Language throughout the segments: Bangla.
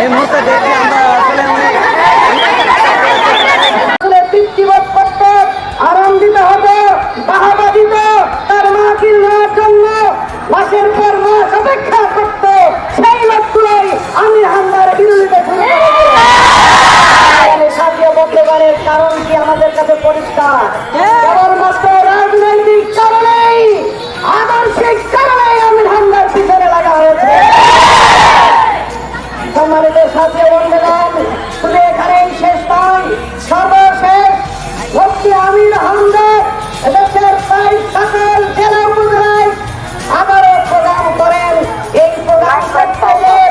এই মুহূর্তে দেখে আমরা আসলে তৃপ্তিবোধ করতে আনন্দিত হবে, বাহাবা দিত তার মাহফিল নেওয়ার জন্য মাসের পর মাস অপেক্ষা করত। সেই লোকগুলোই আমির হামদার বিরোধিতা শুরু করার কারণ কি আমাদের কাছে পরিষ্কার। কেবলমাত্র রাজনৈতিক কারণেই, আদর্শিক কারণেই আমির হামদার পিছনে লাগা হয়েছে। সম্মানিত সাথী বন্ধুগণ, শুধু এখানেই শেষ নয়, সর্বশেষ মুফতি আমির হামদা দেশের প্রায় সকল জেলা উপজেলায় আবারও প্রোগ্রাম করেন। এই প্রোগ্রাম করতে গিয়ে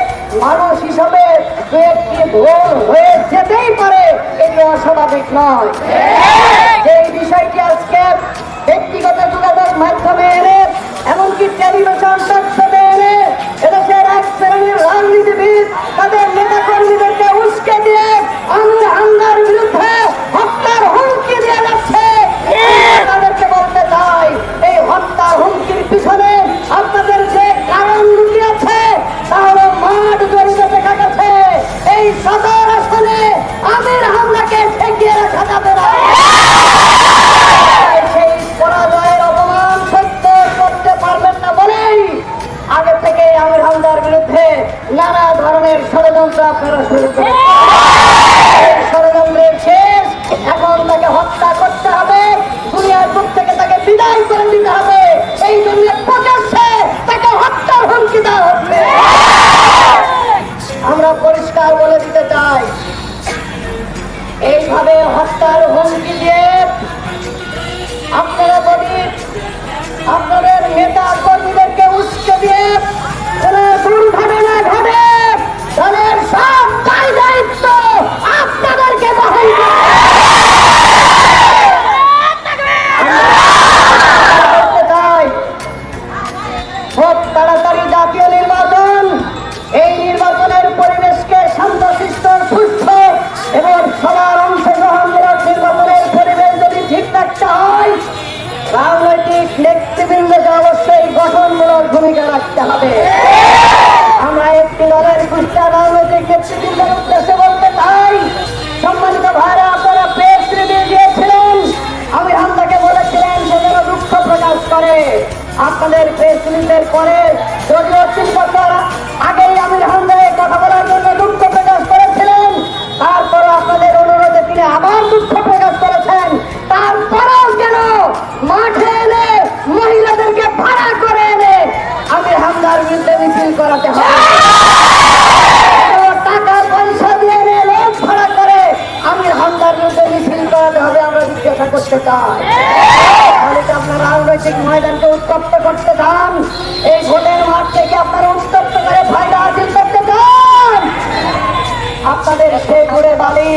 মানুষ হিসাবে দু একটি ভুল হয়ে যেতেই পারে, এটি অস্বাভাবিক নয়। এই বিষয়টি আজকে ব্যক্তিগত যোগাযোগ মাধ্যমে এনে, এমনকি টেলিভিশন টকশোতে এনে এদেশের এক শ্রেণীর রাজনীতিবিদ তাদের নেতা কর্মীদেরকে উস্কে দিয়ে আমির হামদার বিরুদ্ধে হত্যার হুমকি দিয়ে যাচ্ছে। তাদেরকে বলতে চাই, এই হত্যা হুমকির পিছনে আপনাদের যে কারণ লুকিয়েছে তা হলো মাঠ জড়িত দেখা গেছে। এই সদর আসনে আমির হামদাকে ঠেকিয়ে রাখা যাবে না। সেই পরাজয়ের অপমান সহ্য করতে পারবেন না বলেই আগে থেকে আমির হামদার বিরুদ্ধে নানা ধরনের ষড়যন্ত্র আপনারা শুরু করেন। ষড়যন্ত্রের শেষ, এখন তাকে হত্যা করতে হবে, দুনিয়ার বুক থেকে তাকে বিদায় করে দিতে হবে। এই জন্য প্রকাশ্যে তাকে হত্যার হুমকি দেওয়া হচ্ছে। আমরা পরিষ্কার বলে দিতে চাই, এইভাবে হত্যার হুমকি দিয়ে আপনারা যদি আপনাদের নেতা কর্মীদেরকে উস্কে দিয়ে কোন দুর্ঘটনা ঘটে, তাদের সব দায় দায়িত্ব আপনাদেরকে বহন করতে চাই। খুব তাড়াতাড়ি জাতীয় নির্বাচন, এই নির্বাচনের পরিবেশকে শান্তশিষ্ট, সুস্থ এবং সবার অংশগ্রহণমূলক নির্বাচনের পরিবেশ যদি ঠিক রাখতে হয়, রাজনৈতিক নেতৃবৃন্দকে অবশ্যই গঠনমূলক ভূমিকা রাখতে হবে। আমরা একটি দলের কুষ্টিয়া রাজনৈতিক নেতৃবৃন্দের উদ্দেশ্যে বলতে চাই, সম্মানিত ভাইরা, আপনারা প্রেস রিলিজ দিয়েছিলেন, আমির হামদাকে বলেছিলেন সে যেন দুঃখ প্রকাশ করে। আপনাদের প্রেস রিলিজের পরে যদিও 3 বছর আগেই আমির হামদা কথা বলার জন্য দুঃখ প্রকাশ করেছিলেন, তারপরও আপনাদের অনুরোধে তিনি আবার দুঃখ প্রকাশ করেছেন। তারপরেও যেন মাঠে এনে মহিলাদেরকে ভাড়া করে এনে আমির হামদার বিরুদ্ধে মিছিল করাতে হবে। টাকা পয়সা দিয়ে এনে লোক ভাড়া করে আমির হামদার বিরুদ্ধে মিছিল করাতে হবে, আমরা জিজ্ঞাসা করতে চাই। তাহলে কি আপনারা রাজনৈতিক ময়দানকে উত্তপ্ত করতে চান? এই ভোটের মাঠ থেকে আপনারা উত্তপ্ত করে ফায়দা হাসিল করতে চান? আপনাদের সে ঘুরে বালি